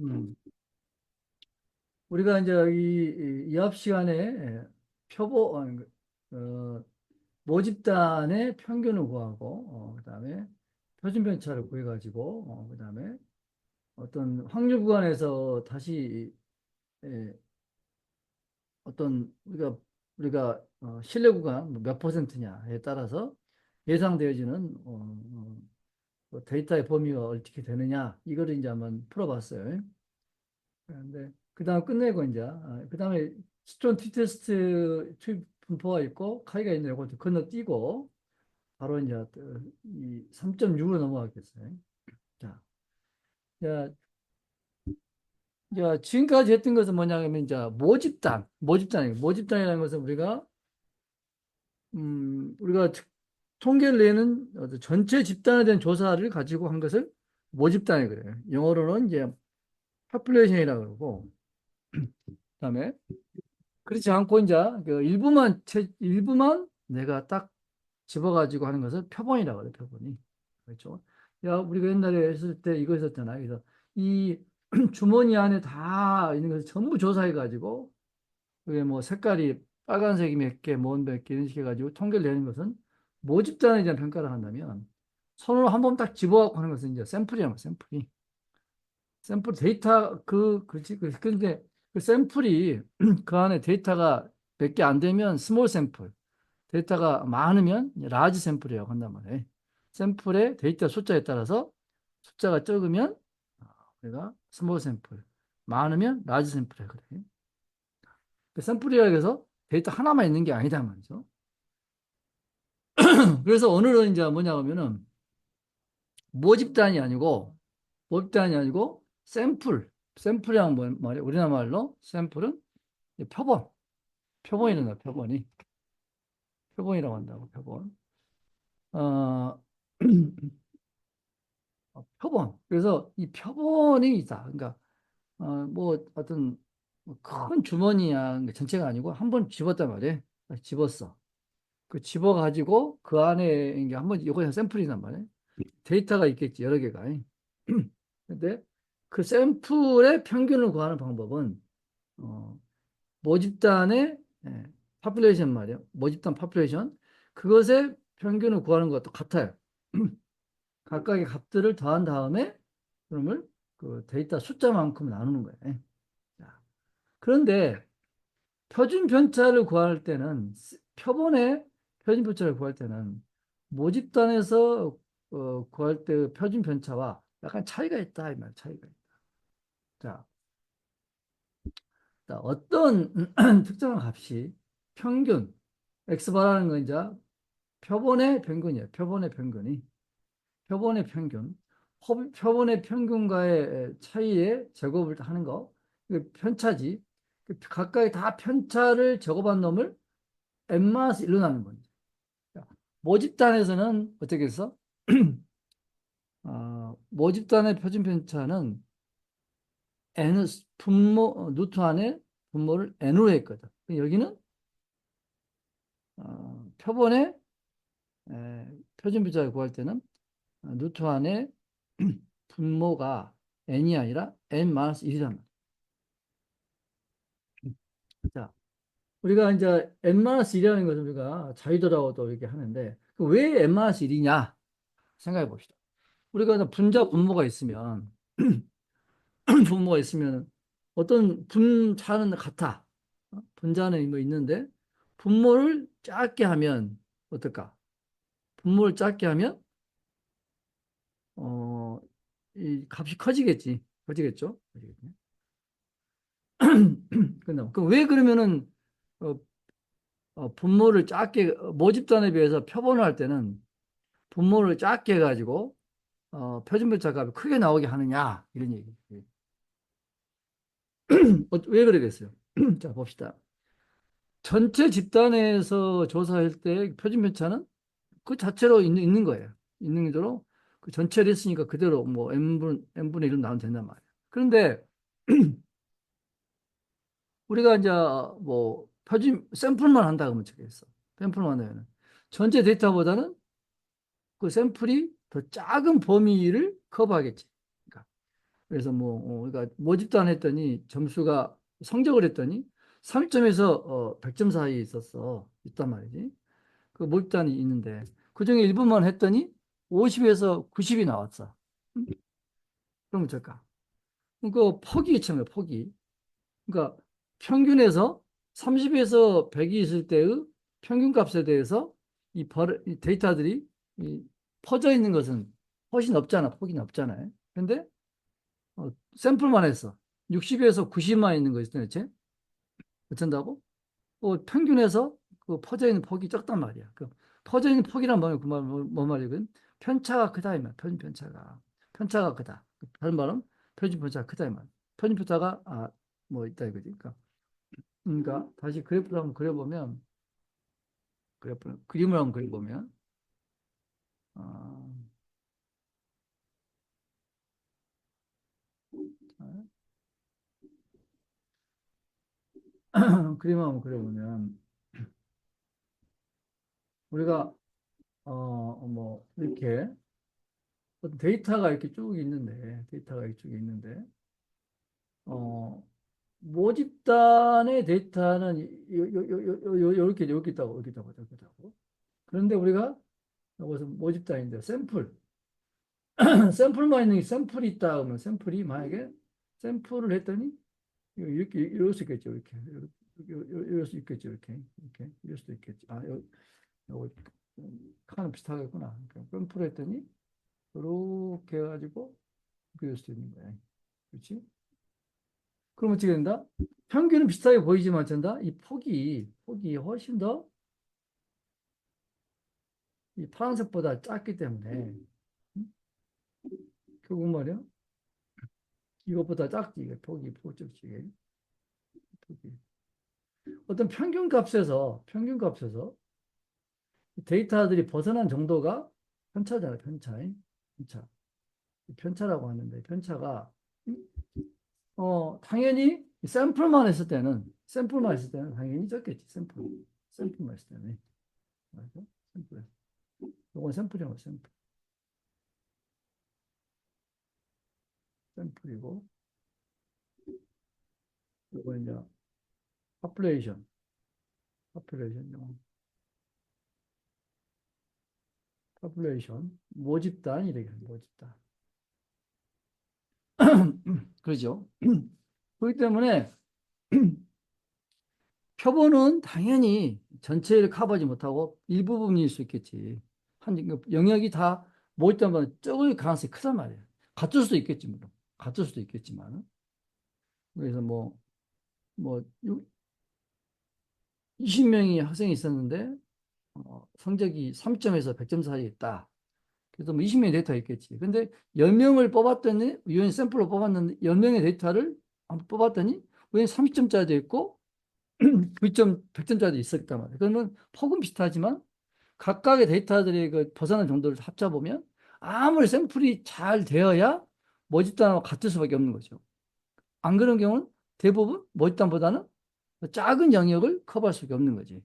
음. 우리가 이제 이 이합 시간에 표보 모집단의 평균을 구하고 그다음에 표준 편차를 구해 가지고 그다음에 어떤 확률 구간에서 다시 예, 어떤 우리가 신뢰 구간 몇 퍼센트냐에 따라서 예상되어지는 그 데이터의 범위가 어떻게 되느냐 이거를 이제 한번 풀어봤어요. 그런데 그다음 끝내고 이제 그다음에 시트론 t-테스트 투입 분포가 있고 카이가 있는 이것도 건너뛰고 바로 이제 이 3.6으로 넘어가겠어요. 자, 자, 이제 지금까지 했던 것은 뭐냐면 이제 모집단이라는 것은 우리가 통계를 내는 전체 집단에 대한 조사를 가지고 한 것을 모집단이 그래요. 영어로는 이제 population이라고 그러고 그다음에 그렇지 않고 이제 그 일부만 내가 딱 집어가지고 하는 것을 표본이라고 그래요, 표본이. 그렇죠? 야, 우리가 옛날에 했을 때 이거 했었잖아요. 그래서 이 주머니 안에 다 있는 것을 전부 조사해가지고 그게 뭐 색깔이 빨간색이 몇 개, 몇 개, 이런 식으로 해가지고 통계를 내는 것은 모집단에 대한 평가를 한다면 손으로 한 번 딱 집어갖고 하는 것은 이제 샘플이라는 거예요, 샘플이. 샘플 데이터, 그렇지. 근데 그 샘플이 그 안에 데이터가 몇 개 안 되면 스몰 샘플, 데이터가 많으면 라지 샘플이라고 한단 말이에요. 샘플의 데이터 숫자에 따라서 숫자가 적으면 우리가 스몰 샘플, 많으면 라지 샘플이라 그래요. 그 샘플이라고 해서 데이터 하나만 있는 게 아니다 말이죠. 그래서 오늘은 이제 뭐냐 하면은 모집단이 아니고 모집단이 아니고 샘플이란 말이에요. 우리나라 말로 샘플은 표본, 표본이란다, 표본이. 표본이라고 한다고, 표본. 어, 표본. 그래서 이 표본이 있다. 그러니까, 뭐, 어떤 큰 주머니야. 그러니까 전체가 아니고 한 번 집었단 말이에요. 집었어. 그 집어가지고 그 안에 이게 한번, 이거 샘플이란 말이에요. 데이터가 있겠지, 여러 개가. 근데 그 샘플의 평균을 구하는 방법은, 어, 모집단의 파퓰레이션 말이에요. 모집단 파퓰레이션. 그것의 평균을 구하는 것도 같아요. 각각의 값들을 더한 다음에 그놈을 그 데이터 숫자만큼 나누는 거예요. 자, 그런데 표준 편차를 구할 때는 표본의 표준 편차를 구할 때는 모집단에서 구할 때 표준 편차와 약간 차이가 있다 이 말, 차이가 있다. 자, 어떤 특정한 값이 평균 x바라는 건 이제 표본의 평균이에요. 표본의 평균. 표본의 평균과의 차이의 제곱을 하는 거. 그 편차지. 각각의 다 편차를 제곱한 놈을 n-1로 나누는 거죠. 모집단에서는 어떻게 했어? 모집단의 표준 편차는 n 루트 안에 분모를 n으로 했거든. 여기는 표본의 표준 편차를 구할 때는 루트 안에 분모가 n이 아니라 n-1이란 말이야. 자, 우리가 이제 n-1이라는 것을 우리가 자유도라고도 이렇게 하는데 왜 n-1이냐 생각해 봅시다. 우리가 분자 분모가 있으면 분모가 있으면 어떤 분차는 같아. 분자는 뭐 있는데 분모를 작게 하면 어떨까? 분모를 작게 하면 어, 이 값이 커지겠지. 커지겠죠? 커지겠네. 그럼 왜 그러면은 어, 분모를 작게 모집단에 비해서 표본을 할 때는 분모를 작게 해가지고 표준편차 값이 크게 나오게 하느냐 이런 얘기. 왜 그러겠어요? 자 봅시다. 전체 집단에서 조사할 때 표준편차는 그 자체로 있는 거예요. 있는 그대로 그 전체를 했으니까 그대로 뭐 n분의 1로 나오면 된단 말이에요. 그런데 우리가 이제 뭐 표준 샘플만 한다 그러면 되겠어. 샘플만 하면 전체 데이터보다는 그 샘플이 더 작은 범위를 커버하겠지. 그러니까 그래서 그러니까 모집단 했더니 점수가 성적을 했더니 3점에서 100점 사이에 있단 말이지. 그 모집단이 있는데 그중에 1분만 했더니 50에서 90이 나왔어. 응? 그럼 어쩔까? 그 폭이 있잖아요, 폭이. 그러니까 평균에서 30에서 100이 있을 때의 평균값에 대해서 이 데이터들이 이 퍼져 있는 것은 훨씬 없잖아, 폭이 없잖아요. 근데 샘플만 했어. 60에서 90만 있는 거 있어, 대체. 어쩐다고? 평균에서 그 퍼져 있는 폭이 적단 말이야. 그 퍼져 있는 폭이란 말은 뭐 말이거든? 편차가 크다, 이 말. 편차가. 편차가 크다. 다른 말은 표준 편차가 크다, 이 말. 표준 편차가, 뭐 있다, 이거지. 그러니까 다시 그래프를 한번 그려보면, 그림을 한번 그려보면, 어, 그림을 한번 그려보면, 우리가, 이렇게, 어떤 데이터가 이렇게 쭉 있는데, 어, 모집단의 데이터는 이렇게 있다고, 이렇게 있다고. 그런데 우리가 이것은 모집단인데, 샘플만 있는 게 샘플이 있다 그러면 샘플이 만약에 샘플을 했더니 이렇게 이럴 수 있겠죠, 이렇게. 이럴 수 있겠죠, 이렇게 이럴 수도 있겠지. 요거 칸은 비슷하겠구나. 그러니까 샘플을 했더니 이렇게 해가지고 그릴 수도 있는 거야. 그렇지? 그럼 어떻게 된다? 평균은 비슷하게 보이지만 된다. 이 폭이 훨씬 더 이 파란색보다 작기 때문에 결국 말이야. 이것보다 작지. 이게 폭적지. 폭이. 어떤 평균 값에서 데이터들이 벗어난 정도가 편차잖아, 편차. 편차. 편차라고 하는데 편차가 당연히 샘플만 했을 때는 당연히 적겠지. 샘플만 했을 때는. 맞아? 샘플. 이건 샘플이고 샘플이고 이건 이제 파퓰레이션. 파퓰레이션. 모집단 이렇게 모집단. 그렇죠? 그렇기 때문에 표본은 당연히 전체를 커버하지 못하고 일부분일 수 있겠지. 영역이 다 모집단보다 적을 가능성이 크단 말이에요. 같을 수도 있겠지, 물론. 같을 수도 있겠지만. 그래서 뭐, 20명이 학생이 있었는데, 성적이 3점에서 100점 사이에 있다. 그래서 뭐 20명의 데이터가 있겠지. 근데 10명을 뽑았더니, 유엔 샘플로 뽑았는데, 10명의 데이터를 한번 뽑았더니, 왜 30점짜리도 있고, 9점, 100점짜리도 있었단 말이에요. 그러면 폭은 비슷하지만, 각각의 데이터들의 그 벗어난 정도를 합쳐보면, 아무리 샘플이 잘 되어야 모집단하고 같을 수밖에 없는 거죠. 안 그런 경우는 대부분 모집단보다는 작은 영역을 커버할 수밖에 없는 거지.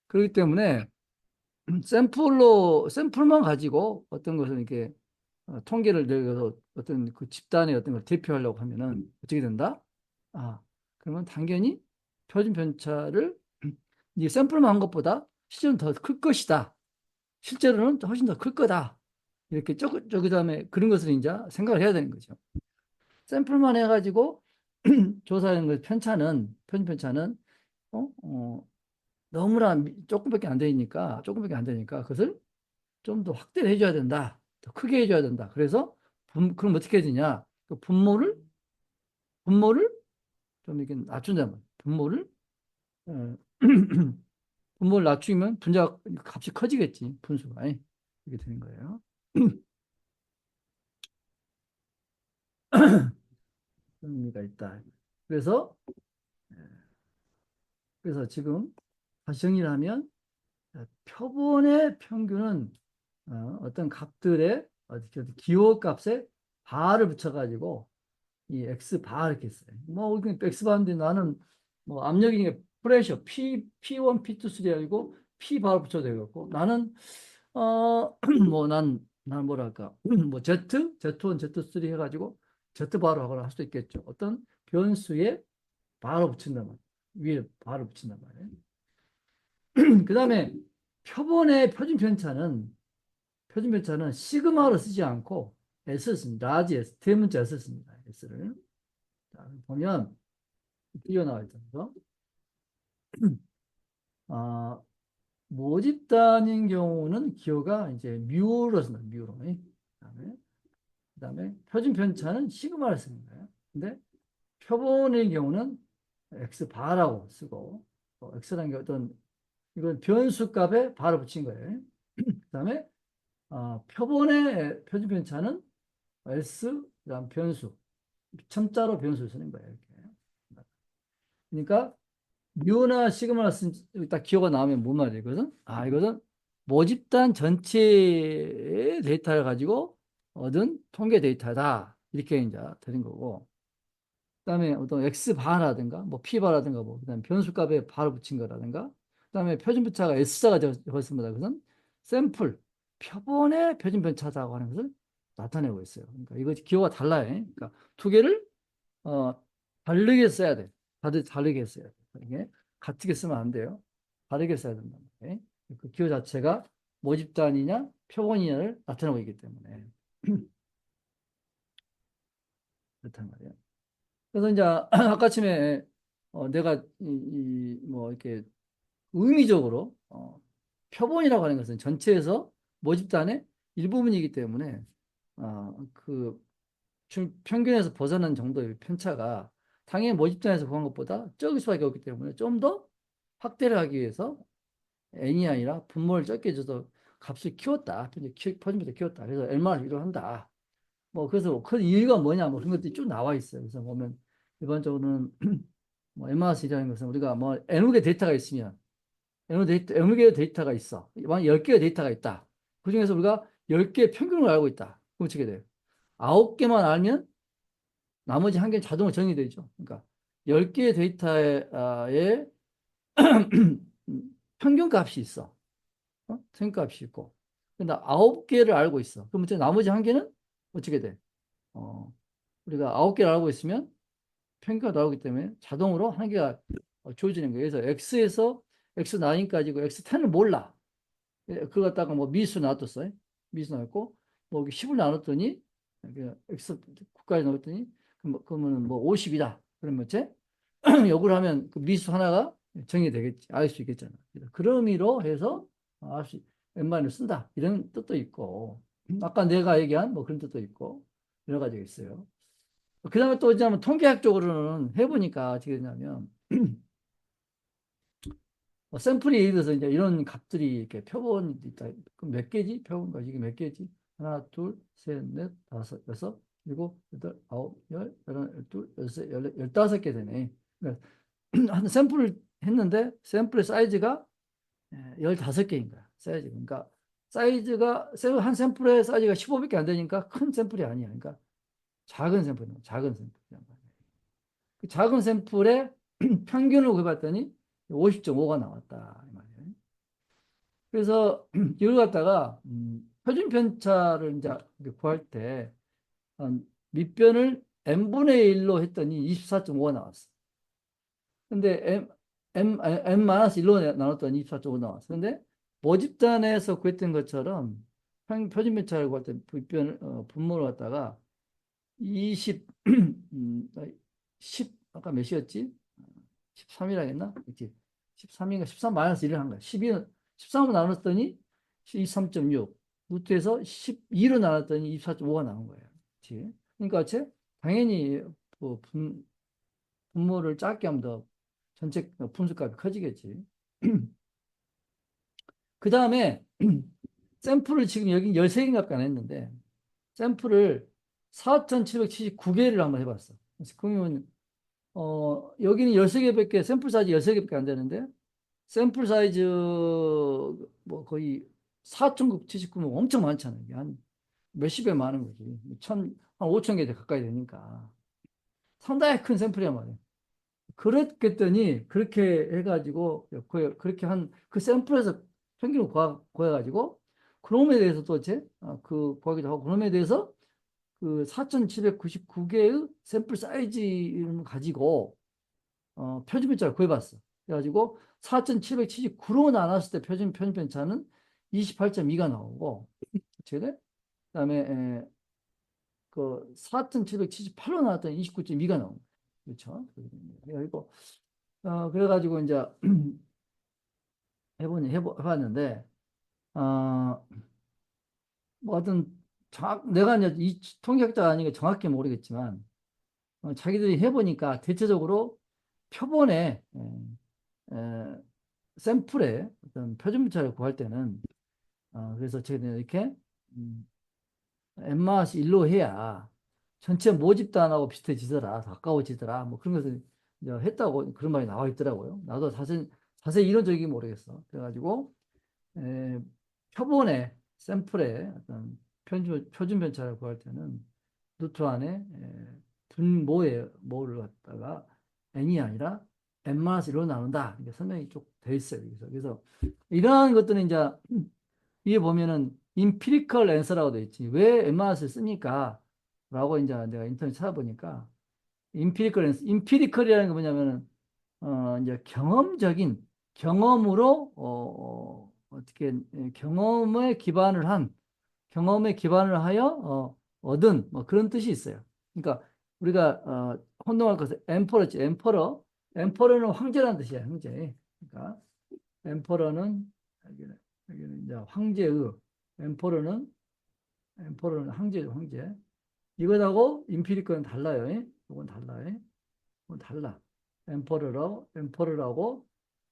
그렇기 때문에 샘플만 가지고 어떤 것을 이렇게 통계를 내서 어떤 그 집단의 어떤 걸 대표하려고 하면은 어떻게 된다? 아, 그러면 당연히 표준 편차를 이 샘플만 한 것보다 실제로는 더 클 것이다. 실제로는 훨씬 더 클 거다. 이렇게 그다음에 그런 것을 이제 생각을 해야 되는 거죠. 샘플만 해가지고 조사하는 그 표준 편차는 어? 너무나 조금밖에 안 되니까 그것을 좀 더 확대를 해줘야 된다. 더 크게 해줘야 된다. 그래서 그럼 어떻게 해야 되냐? 그 분모를 좀 이렇게 낮춘다면 어, 분모를 낮추면 분자 값이 커지겠지. 분수가. 이렇게 되는 거예요. 그런 의미가 있다. 그래서 지금 다시 정리를 하면 표본의 평균은 어떤 값들의 기호값에 바를 붙여가지고 이 X 바 이렇게 했어요. X 바인데 나는 압력이 프레셔 P1, P2, 3 아니고 P 바를 붙여도 되겠고 나는 난 뭐랄까 Z, Z1, Z3 해가지고 Z바로 하거나 할 수도 있겠죠. 어떤 변수에 바로 붙인단 말이에요. 위에 바로 붙인단 말이에요. 그 다음에 표준 편차는 시그마로 쓰지 않고 S를 씁니다. 라지 S, 대문자 S를 씁니다. S를. 자, 보면 띄어나와 있죠. 아, 모집단인 경우는 기호가 이제 뮤로 씁니다. 뮤로. 그다음에 표준 편차는 시그마를 쓰는 거예요. 근데 표본의 경우는 X 바라고 쓰고, X라는 게 어떤, 이건 변수 값에 바로 붙인 거예요. 그다음에 표본의 표준 편차는 S, 그다음 변수, 첨자로 변수를 쓰는 거예요. 이렇게. 그러니까 뮤나 시그마를 딱 기호가 나오면 뭔 말이에요? 이것은 이것은 모집단 전체의 데이터를 가지고 얻은 통계 데이터다. 이렇게 이제 되는 거고. 그다음에 어떤 x 바라든가 뭐 p 바라든가 뭐 그다음에 변수값에 바로 붙인 거라든가 그다음에 표준 편차가 s자가 되었습니다. 그것은 샘플 표본의 표준 편차라고 하는 것을 나타내고 있어요. 그러니까 이거 기호가 달라요. 그러니까 두 개를 어 다르게 써야 돼. 다르게 써야 돼. 이게 같게 쓰면 안 돼요. 다르게 써야 된다. 그 기호 자체가 모집단이냐 표본이냐를 나타내고 있기 때문에 그렇단 말이에요. 그래서 이제 아까 처음에 내가 뭐 이렇게 의미적으로 표본이라고 하는 것은 전체에서 모집단의 일부분이기 때문에 그 평균에서 벗어난 정도의 편차가 당연히 모집단에서 구한 것보다 적을 수밖에 없기 때문에 좀 더 확대를 하기 위해서 n이 아니라 분모를 적게 줘서 값을 키웠다. 퍼센트 키웠다. 그래서 얼마를 필요한다. 뭐 그래서 그 이유가 뭐냐 뭐 그런 것들이 쭉 나와 있어요. 그래서 보면 일반적으로는 뭐 MRC라는 것은 우리가 뭐 N개 데이터가 있으면 N개 데이터가 있어. 만약 10개의 데이터가 있다. 그중에서 우리가 10개의 평균을 알고 있다. 그럼 어떻게 돼요? 9개만 알면 나머지 한 개는 자동으로 정의되죠. 그러니까 10개의 데이터에 평균 값이 있어. 평균 값이 있고. 근데 9개를 알고 있어. 그럼 이제 나머지 한 개는 어떻게 돼? 어, 우리가 9개를 알고 있으면 평가가 나오기 때문에 자동으로 한 개가 주어지는 거예요. 그래서 X에서 X9까지고 X10을 몰라. 그거 갖다가 뭐 미수 놔뒀어요. 미수 놔뒀고, 뭐 10을 나눴더니, X9까지 나눴더니, 그러면 뭐 50이다. 그러면 제 요구를 하면 그 미수 하나가 정의되겠지. 알 수 있겠잖아. 그런 의미로 해서 웬만을 쓴다. 이런 뜻도 있고, 아까 내가 얘기한 뭐 그런 뜻도 있고, 여러 가지가 있어요. 그 다음에 또 이제 통계학적으로는 해보니까 어떻게 되냐면, 뭐 샘플이 예를 들어서 이제 이런 값들이 이렇게 표본이 있다. 그럼 몇 개지? 표본가 이게 몇 개지? 하나, 둘, 셋, 넷, 다섯, 여섯, 일곱, 여덟, 아홉, 열, 열한, 열둘, 열세, 열네, 15개 되네. 그러니까 한 샘플을 했는데 샘플의 사이즈가 15개인 거야. 사이즈. 그러니까 한 샘플의 사이즈가 15밖에 안 되니까 큰 샘플이 아니야. 그러니까 작은 샘플이야. 작은 샘플이야. 그 작은 샘플의 평균을 구해봤더니 50.5가 나왔다. 이 말이에요. 그래서 이걸 갖다가 표준 편차를 이제 구할 때 밑변을 n분의 1로 했더니 24.5가 나왔어. 근데 n-1로 나눴더니 24.5 나왔어. 근데 모집단에서 구했던 것처럼 표준 편차를 구할 때 분모를 갖다가 20, 10, 아까 몇이었지? 13이라 했나? 그치? 13인가 13 마이너스 1을 한 거야. 13으로 나눴더니 23.6. 루트에서 12로 나눴더니 24.5가 나온 거예요. 그치? 그러니까 당연히 뭐 분모를 작게 하면 더 전체 분수값이 커지겠지. 그 다음에 샘플을 지금 여기 13개밖에 안 했는데 샘플을 4,779개를 한번 해봤어. 그러면 여기는 13개밖에 샘플 사이즈 13개밖에 안 되는데 샘플 사이즈 뭐 거의 4,979면 엄청 많잖아요. 한 몇십 배 많은 거지. 한 5천 개 가까이 되니까 상당히 큰 샘플이란 말이에요. 그랬더니 그렇게 해가지고 그렇게 한 그 샘플에서 평균을 구해가지고 그놈에 대해서 또 구하기도 하고 그놈에 대해서 그 4,799개의 샘플 사이즈를 가지고 표준편차를 구해봤어. 그래가지고 4,779로 나눴을 때 표준편차는 28.2가 나오고, 그치? 그다음에 그 4,778로 나왔더니 29.2가 나옵니다. 그렇죠? 그래가지고 그래가지고 이제 해봤는데 뭐 하여튼 내가 이제 이 통계학자가 아니니까 정확히 모르겠지만 자기들이 해보니까 대체적으로 표본에 에, 샘플에 어떤 표준물차를 구할 때는 그래서 저희들이 이렇게 엠마스 1로 해야 전체 모집단하고 비슷해지더라, 가까워지더라, 뭐 그런 것을 이제 했다고 그런 말이 나와 있더라고요. 나도 사실 자세히 이론적이긴 모르겠어. 그래가지고 에, 표본의 샘플의 어떤 표준 편차를 구할 때는 루트 안에 분모의 모를 갖다가 n이 아니라 n-1로 나눈다. 이게 설명이 쭉 돼 있어요. 그래서 이러한 것들은 이제 위에 보면은 empirical answer라고 돼 있지. 왜 엠마스를 씁니까? 라고 이제 내가 인터넷 찾아보니까 empirical answer, empirical이라는 게 뭐냐면은 이제 경험적인 경험으로 어떻게 경험에 기반을 한 경험에 기반을 하여 얻은 뭐 그런 뜻이 있어요. 그러니까 우리가 혼동할 것은 엠퍼러지. 엠퍼러는 황제라는 뜻이야. 황제. 그러니까 엠퍼러는 여기는 이제 황제의 엠퍼러는 황제죠. 황제. 이것하고 임피리컬은 달라요. 이건 달라요. 이건 달라. 엠퍼러라고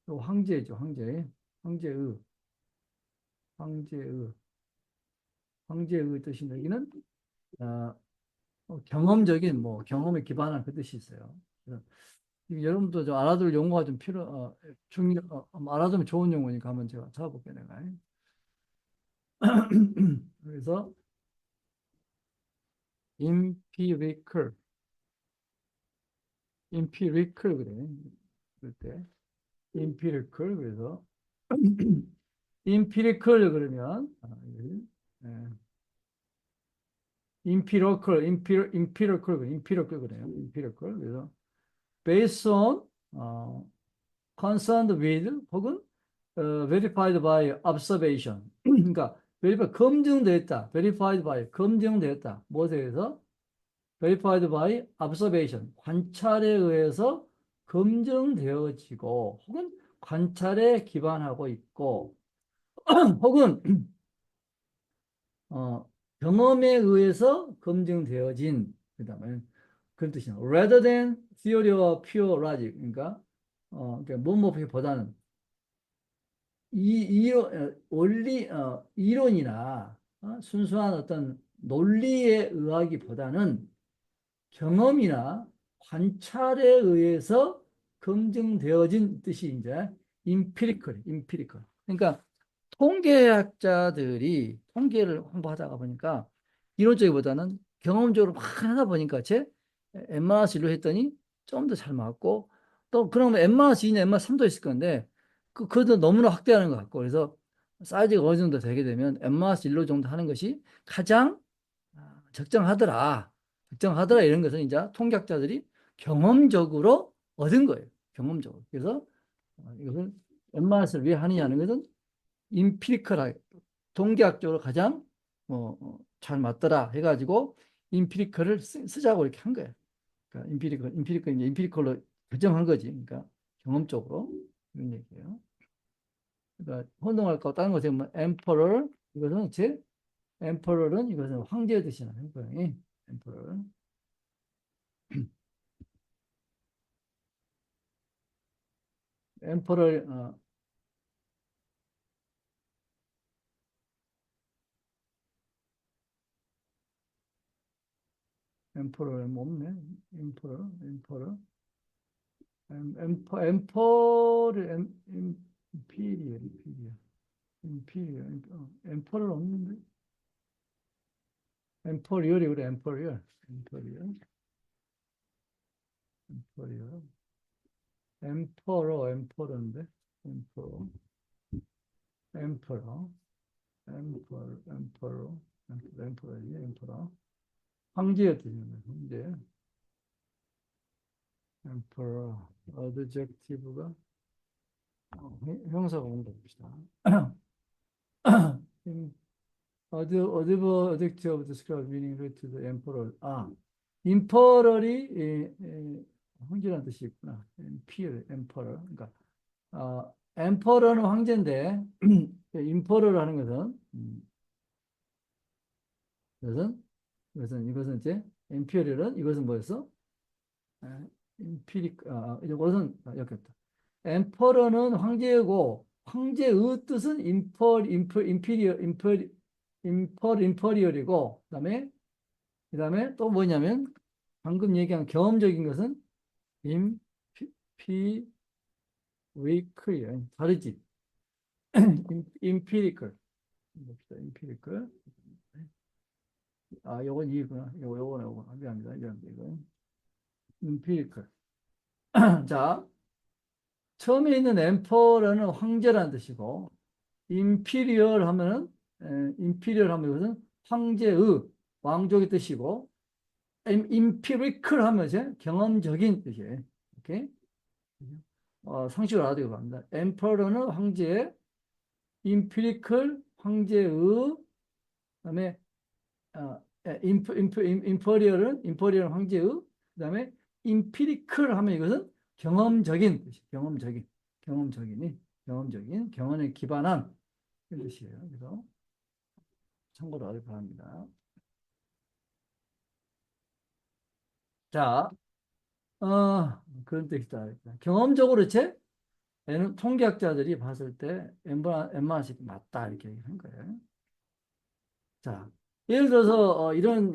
황제죠. 황제의 황제의 황제의 뜻인데 여기는 어, 경험적인 뭐 경험에 기반한 그 뜻이 있어요. 그래서 여러분도 좀 알아둘 용어가 좀 알아두면 좋은 용어니까 한번 제가 찾아볼게요, 내가. 그래서 empirical, empirical 그래. 그럴 때 empirical 그래서 empirical 그러면 empirical 그래요. empirical 그래서 based on concerned with 혹은 verified by observation. 그러니까 검증되었다. verified by 검증되었다. 무엇에 의해서? verified by observation. 관찰에 의해서 검증되어지고 혹은 관찰에 기반하고 있고 혹은 경험에 의해서 검증되어진 그다음에 그런 뜻이야. rather than theory or pure logic. 그러니까 그러니까 뭐뭐보다는 이론이나 순수한 어떤 논리에 의하기보다는 경험이나 관찰에 의해서 검증되어진 뜻이 이제 임피리컬. 그러니까 통계학자들이 통계를 공부하다가 보니까 이론적이보다는 경험적으로 막 하다 보니까 제 M-1로 했더니 좀 더 잘 맞고 또 그러면 M-2냐 M-3도 있을 건데 그것도 너무나 확대하는 것 같고 그래서 사이즈가 어느 정도 되게 되면 M-1로 정도 하는 것이 가장 적정하더라. 적정하더라 이런 것은 이제 통계학자들이 경험적으로 얻은 거예요. 경험적으로. 그래서 이것은 엠마스를 왜 하느냐는 것은 임피리컬하게 통계학적으로 가장 잘 맞더라 해가지고 임피리컬을 쓰자고 이렇게 한 거예요. 그러니까 임피리컬로 결정한 거지. 그러니까 경험적으로 이런 얘기예요. 그러니까 혼동할 거 다른 거 보면 엠퍼럴 이것은 엠퍼럴은 이것은 황제의 뜻이나 엠퍼럴. 엠퍼럴. 엠퍼럴 엠퍼럴 없네. 엠퍼럴 임피리얼 엠퍼럴 없는데 엠퍼리얼이 그래 엠퍼리얼 엠퍼러인데 엠퍼러 엠퍼러 엠퍼러 엠퍼러 엠퍼러지 엠퍼러 황제였던 거예요. 황제. emperor. adjective가 형사가 온다 봅시다. adjective of describe meaning to the emperor. 아, emperor이 황제라는 뜻이 있구나. emperor. 그러니까 emperor는 황제인데 emperor를 하는 것은 이것은 이제 imperial은 이것은 뭐였어? 임피리 이것은 이렇게 했다. emperor는 황제고 황제의 뜻은 imperial이고 그다음에 또 뭐냐면 방금 얘기한 경험적인 것은 empirical 다르지. empirical 봅시다. empirical 요건 이구나. 요거 미안합니다. 이거 empirical 자 처음에 있는 엠퍼러는 황제라는 뜻이고 임피리얼 하면은 임피리얼 하면 이것은 황제의 왕족의 뜻이고 임피리컬 하면 이제 경험적인 뜻이에요. 오케이? 상식을 알아두고 갑니다. 엠퍼러는 황제, 임피리컬 황제의 그다음에 임퍼리얼은 황제의 그다음에 임피리컬 하면 이것은 경험적인 뜻이 경험적인 경험에 기반한 이런 뜻이에요. 그래서 참고로 하길 바랍니다. 자, 그런 뜻이다. 경험적으로 제 통계학자들이 봤을 때 웬만하씩 맞다 이렇게 얘기한 거예요. 자, 예를 들어서 이런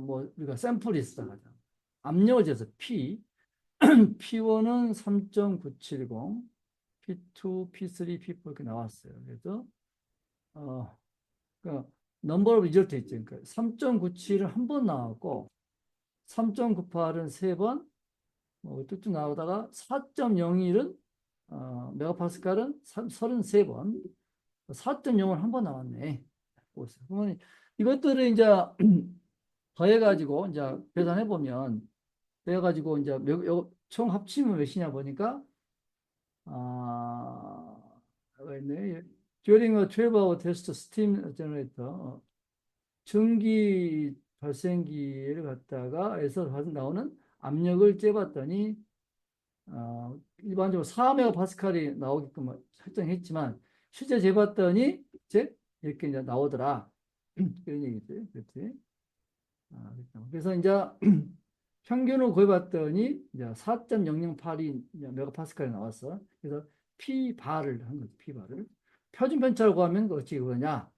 뭐 우리가 샘플이 있어 가자. 압력을 재서 P1은 3.970, P2, P3, P4 이렇게 나왔어요. 그래서 그 넘버 오브 리절트 있죠. 그러니까 3.97은 한 번 나왔고 3.98은 세 번, 뚝뚝 나오다가 4.01은 메가파스칼은 33번, 4.0은 한 번 나왔네. 그러면 이것들을 이제 더해가지고 이제 계산해 보면 더해가지고 이제 총 합치면 몇이냐 보니까 있네. During a 12-hour test steam generator 전기 발생기를 갖다가 에서 나오는 압력을 재봤더니 일반적으로 4메가파스칼이 나오게끔 설정했지만 실제 재봤더니 이제 이렇게 이제 나오더라. 그런 얘기지. 그렇지? 그래서 이제 평균을 구해봤더니 이제 4.008이 메가파스칼이 나왔어. 그래서 P바를 한 거지. P바를. 표준 편차를 구하면 어떻게 구하냐?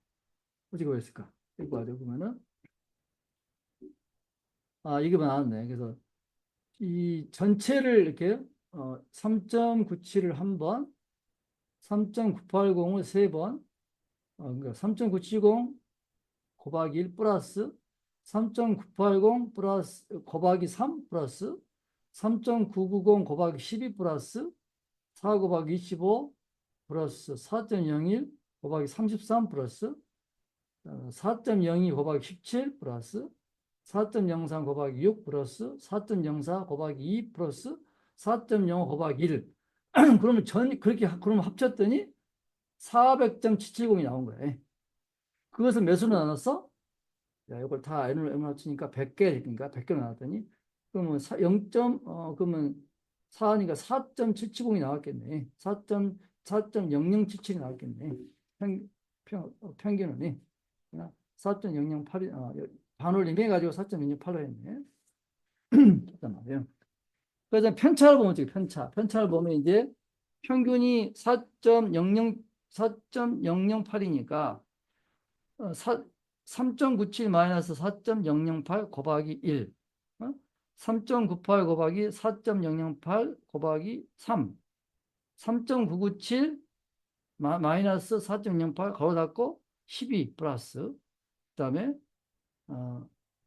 어떻게 구했을까? 이거 구하자. 그러면은 이게 나왔네. 그래서 이 전체를 이렇게 3.97을 한 번, 3.980을 세 번, 그러니까 3.970 곱하기 1 플러스 3.980 플러스 곱하기 3 플러스 3.990 곱하기 12 플러스 4 곱하기 25 플러스 4.01 곱하기 33 플러스 4.02 곱하기 17 플러스 4.03 곱하기 6 플러스 4.04 곱하기 2 플러스 4.05 곱하기 1 그러면 그러면 합쳤더니 400.770이 나온 거예요. 그것을 몇으로 나눴어? 야, 이걸 다 n을 합치니까 100개니까 100개로 나눴더니 그러면 0. 그러면 4니까 4.770이 나왔겠네. 4.0077이 나왔겠네. 평균은 4.008이 반올림 해가지고 4.008로 했네. 잠깐만요. 그래서 편차를 보면 어떻게 편차를 보면 이제 평균이 4.008이니까 3.97 마이너스 4.008 곱하기 1 3.98 곱하기 4.008 곱하기 3 3.997 마이너스 4.08 가로 닫고 12 플러스 그 다음에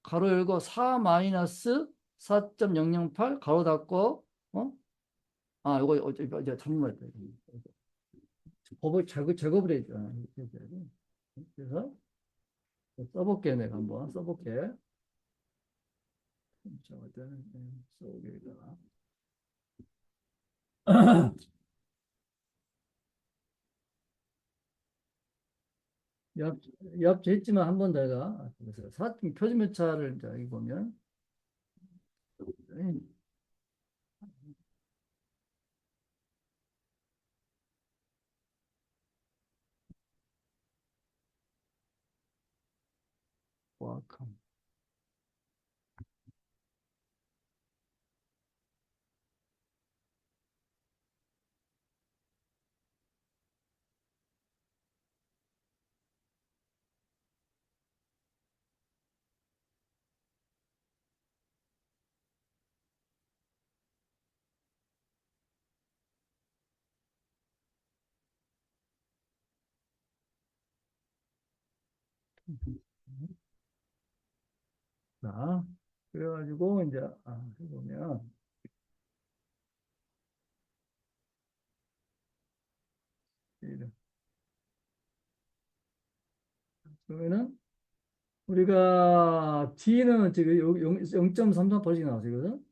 가로 열고 4 마이너스 4.008 가로 닫고 이거 이제 잘못했다. 법을 제곱을 해줘. 그래서 써볼게 내가 한번 써볼게. 잠깐만, 여기다가 옆, 했지만 한 번 더 해가. 그래서 표준묘차를 이제 여기 보면 포악함. 자, 그래가지고 이제 해보면 이래. 그러면은 우리가 D는 지금 0.33%씩 나왔어, 이거는.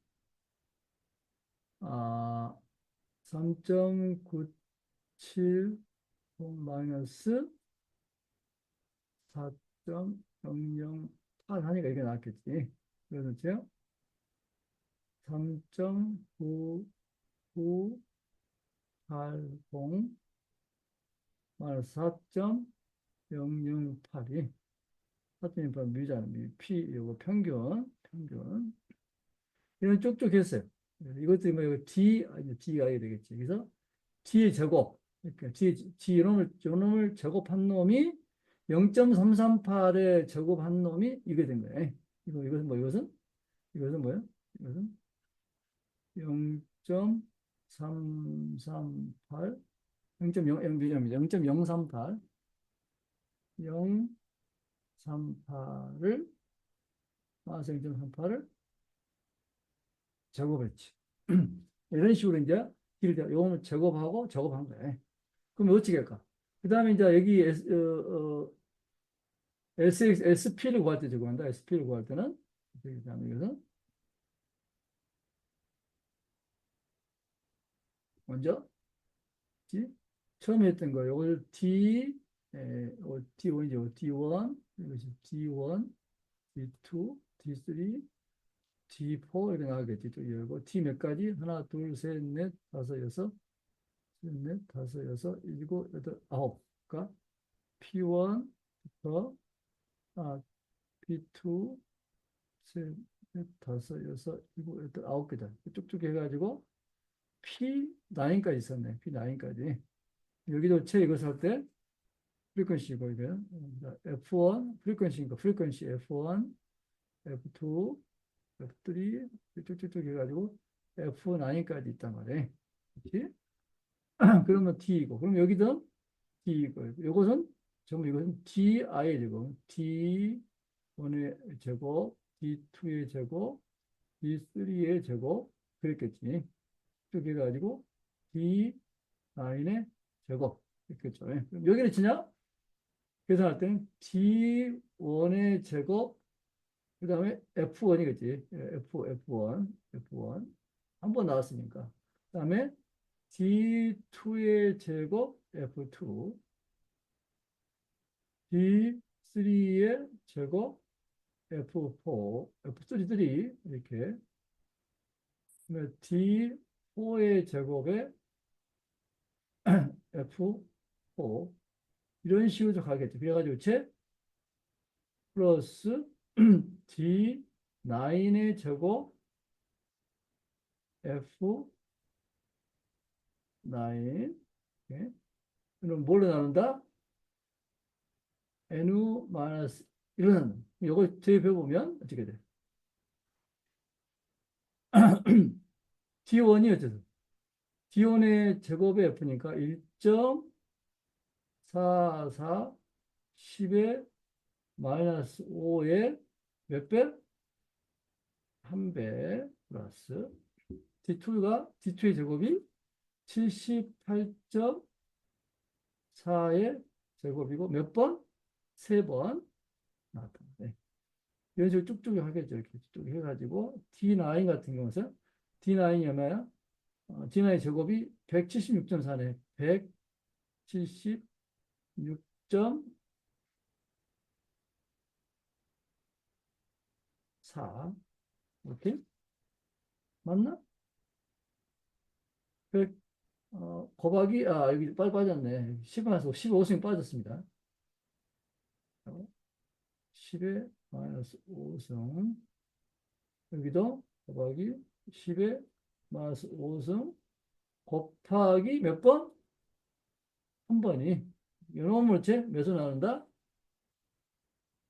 아, 3.97 마이너스 4.008 하니까 이게 나왔겠지. 그래서 지금 3.9980 마이너스 4.008이 4.008 미잖아. P, 요거 평균. 이런 쪽쪽 했어요. 이것도 뭐 이거 D, 아니 D가 해야 되겠지. 그래서 D의 제곱. 그러니까 D 요놈을 제곱한 놈이 0.338에 제곱한 놈이 이게 된 거예요. 이것은 뭐야? 이것은 0.338, 0.0, 0.038, 0.38을, 마이너스 0.38을 제곱했지. 이런 식으로 이제 요거는 제곱하고 제곱한 거예요. 그럼 어떻게 할까? 그 다음에 이제 여기 SP를 구할 때 제곱한다. SP를 구할 때는 그 다음에 이것은 먼저 처음에 했던 거 요걸 D1이죠. D1 이것이 D1, D2, D3, D4 이렇게 나가겠지. 또 이거 D 몇 가지? 하나, 둘, 셋, 넷, 다섯, 여섯, 셋, 넷, 다섯, 여섯, 일곱, 여덟, 아홉가 P1부터 P2, 셋, 넷, 다섯, 여섯, 일곱, 여덟, 아홉 개다. 쭉쭉 해가지고 P9까지 있었네. P9까지. 여기도 체 이거 살 때 프리퀀시고 이게 F1 프리퀀시니까 프리퀀시 F1, F2, F3 쭉쭉쭉 해가지고 F9까지 있단 말이에요. 그렇지? 그러면 T이고 그럼 여기도 T이고 이것은 전부 이것은 DI의 제곱 D1의 제곱 D2의 제곱 D3의 제곱 그랬겠지. 쭉 해가지고 D9의 제곱 이렇겠죠. 그럼 여기는 지냐? 계산할 때는 T1의 제곱, 그 다음에 F1이겠지. F1. 한 번 나왔으니까. 그 다음에 T2의 제곱, F2. T3의 제곱, F4. F3, 이렇게. 그다음에 T4의 제곱에 F4. 이런 식으로 가겠죠. 그래가지고 제 플러스 D9의 제곱 F9. 예. 그럼 뭘로 나눈다? N 마이너스 1은 이걸 대입해보면 어떻게 돼? D1이 어쨌든 D1의 제곱의 F니까 1.44 10의 마이너스 5의 몇 배? 한 배 플러스 D2의 제곱이 78.4의 제곱이고 몇 번? 세 번 나타나네. 이런 식으로 쭉쭉 하겠죠. 이렇게 쭉 해가지고 D9 같은 경우는 D9이 얼마야? D9 제곱이 176.4네. 176.4 이렇게 맞나? 100, 곱하기 여기 빠졌네. 10에서 15승이 빠졌습니다. 10에 마이너스 5승 여기도 곱하기 10에 마이너스 5승 곱하기 몇 번? 한 번이 이놈 물체 몇으로 나눈다?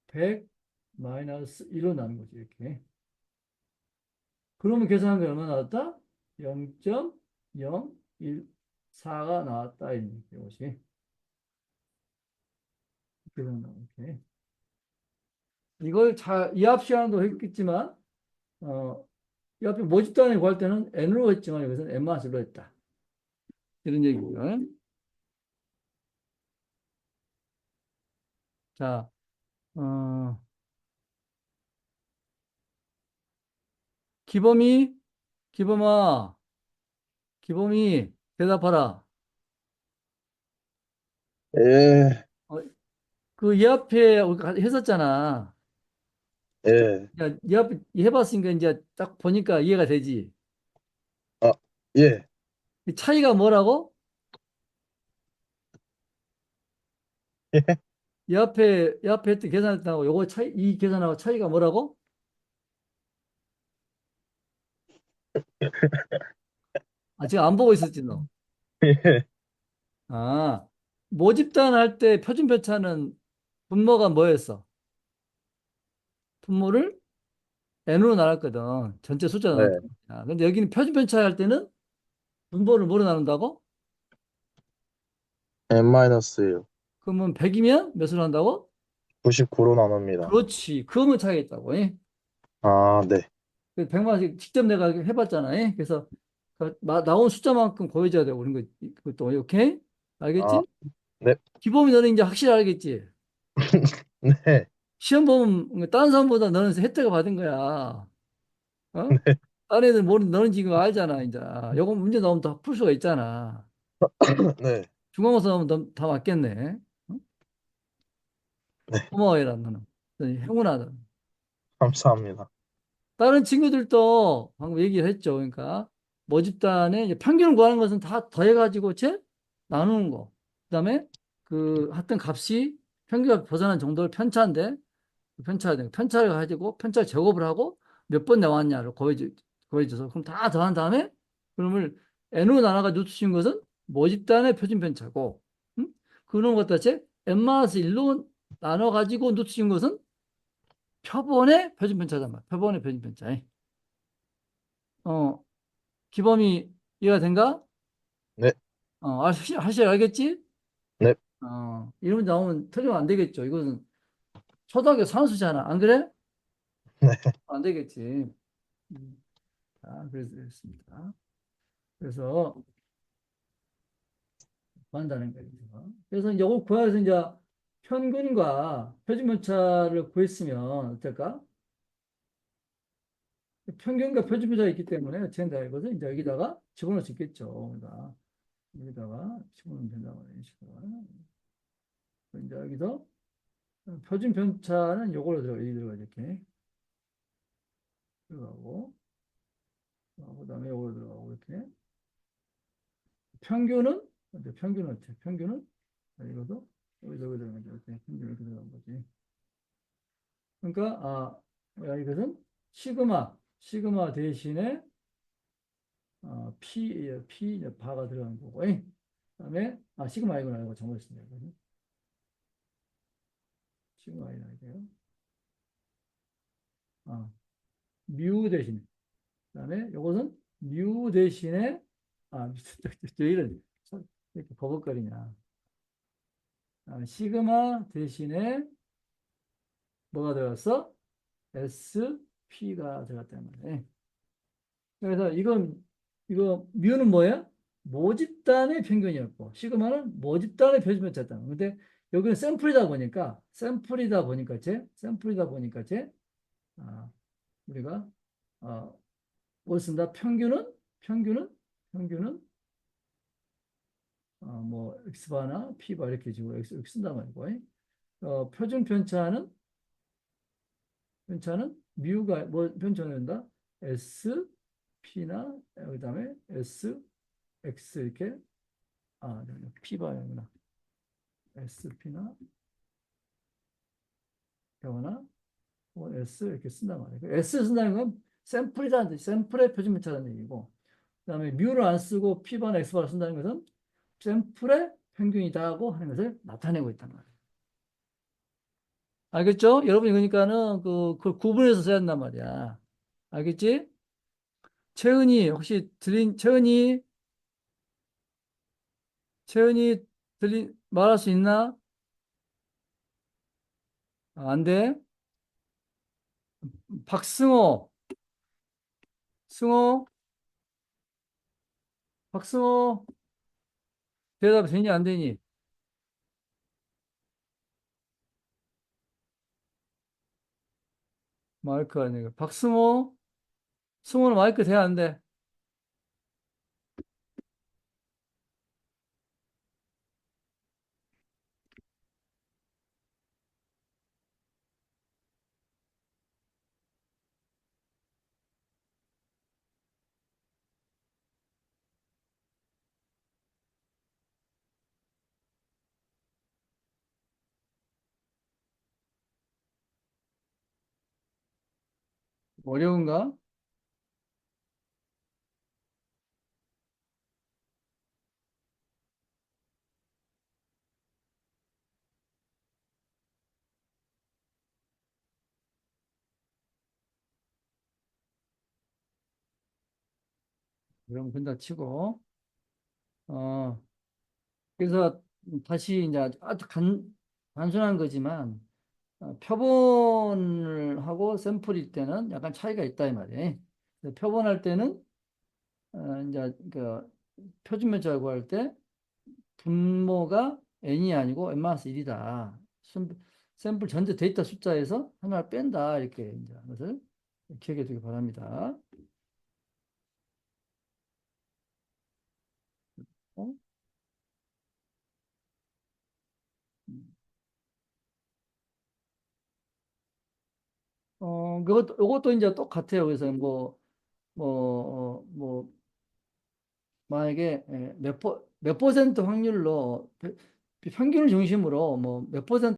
100 마이너스 1로 나눈 거지 이렇게. 그러면 계산한 게 얼마 나왔다? 0.014가 나왔다 이것이. 계산 나온 게. 이걸 잘 이합 시간도 했겠지만 이 앞에 모집단에 구할 때는 n으로 했지만 여기서는 n-로 했다. 이런 얘기고요. 자, 기범이, 기범아, 기범이 대답하라. 예, 어, 그 이 앞에 우리가 했었잖아. 예, 야, 이 앞에 해봤으니까 이제 딱 보니까 이해가 되지. 아, 예, 이 차이가 뭐라고? 예, 이 앞에 했던 계산했다고 요거 차이, 이 계산하고 차이가 뭐라고? 지금 안 보고 있었지, 너. 예, 아, 모집단 할 때 표준 편차는 분모가 뭐였어? 분모를 n으로 나눴거든. 전체 숫자 네, 나눴다. 근데 여기는 표준 편차 할 때는 분모를 뭐로 나눈다고? n-1 그러면 100이면 몇으로 한다고? 99로 나눕니다. 그렇지. 그거면 차이가 있다고. 예? 아, 네, 100만씩 직접 내가 해봤잖아. 예? 그래서 나온 숫자만큼 보여줘야 되고 그런 거 그것도 오케이? 아, 알겠지? 네, 기본이 너는 이제 확실히 알겠지? 네, 시험 보면 다른 사람보다 너는 혜택을 받은 거야. 어? 네, 다른 애들 모르는 너는 지금 알잖아, 이제. 요거 문제 나오면 다 풀 수가 있잖아. 네, 중간고사 나오면 다 맞겠네. 어? 네, 고마워해라, 너는. 행운하다. 감사합니다. 다른 친구들도 방금 얘기를 했죠. 그러니까 모집단에 이제 평균을 구하는 것은 다 더해가지고 제 나누는 거. 그다음에 그 하여튼 값이 평균 벗어난 정도를 편차인데 편차를 가지고 편차 제곱을 하고 몇 번 나왔냐를 구해줘서 그럼 다 더한 다음에 그럼을 n으로 나눠가 누수인 것은 모집단의 표준 편차고 그런 것 같이 n-1로 나눠가지고 누수인 것은 표본의 표준 편차단 말이야. 표본의 표준 편차. 어, 기범이 이해가 된가? 네, 하시 알겠지? 네, 이런 나오면 틀리면 안 되겠죠. 이것은 초등학교 산수잖아. 안 그래? 네, 안 되겠지. 자, 그래서 됐습니다. 그래서 구한다는 거죠. 그래서 이제 이걸 구해서 이제 평균과 표준편차를 구했으면 어떨까? 평균과 표준편차가 있기 때문에 어떻게 된다 이것은 이제 여기다가 집어넣을 수 있겠죠. 그러니까 여기다가 집어넣으면 된다고 이런 식으로. 이제 여기서 표준 편차는 요걸로 들어가, 여기 들어가, 이렇게. 들어가고, 그 다음에 요걸로 들어가고, 이렇게. 평균은, 이제 평균은 어떻게, 평균은, 이것도, 여기 들어가죠. 이렇게, 평균 이렇게 들어간 거지. 그러니까, 이것은 시그마 대신에, P, 바가 들어간 거고, 그 다음에, 시그마 이건 아니고 잘못했습니다. 시그마 이건 아니고요. 아, 뮤 대신에. 그다음에 요것은 뮤 대신에 왜 이런 이렇게 버벅거리냐. 시그마 대신에 뭐가 들어갔어? SP가 들어갔다는 거네. 그래서 이거 뮤는 뭐야? 모집단의 평균이었고 시그마는 모집단의 표준편차였다. 근데 여기는 샘플이다 보니까 제 샘플이다 보니까 제 아, 우리가 어, 뭘 쓴다? 평균은 뭐 x바나 p바 이렇게 지고 이렇게 쓴단 말이고, 표준 편차는 뮤가 뭐 편차는 된다? s p나 그다음에 s x 이렇게 p바구나 s p나 거나 뭐 S 이렇게 쓴단 말이에요. S 쓴다는 건 샘플이라는 뜻, 샘플의 표준 편차라는 얘기고, 그다음에 뮤를 안 쓰고 P바나 X바를 쓴다는 것은 샘플의 평균이다고 하는 것을 나타내고 있단 말이에요. 알겠죠? 여러분이 그러니까는 그 구분해서 써야 한단 말이야. 알겠지? 채은이 혹시 채은이 말할 수 있나? 안 돼? 박승호, 승호, 박승호 대답 되니 안 되니? 마이크 아니고 박승호, 승호는 마이크 돼야 안 돼? 어려운가? 그럼 근다 치고, 어, 그래서 다시 이제 아주 단순한 거지만, 표본을 하고 샘플일 때는 약간 차이가 있다 이 말이에요. 표본할 때는, 이제 그 표준면적 구할 때 분모가 n이 아니고 n-1이다. 샘플 전체 데이터 숫자에서 하나를 뺀다. 이렇게 이제 것을 기억해 두기 바랍니다. 어? 요것도 이제 똑같아요. 그래서 뭐, 만약에 몇 퍼센트 확률로 평균을 중심으로 뭐 몇 퍼센트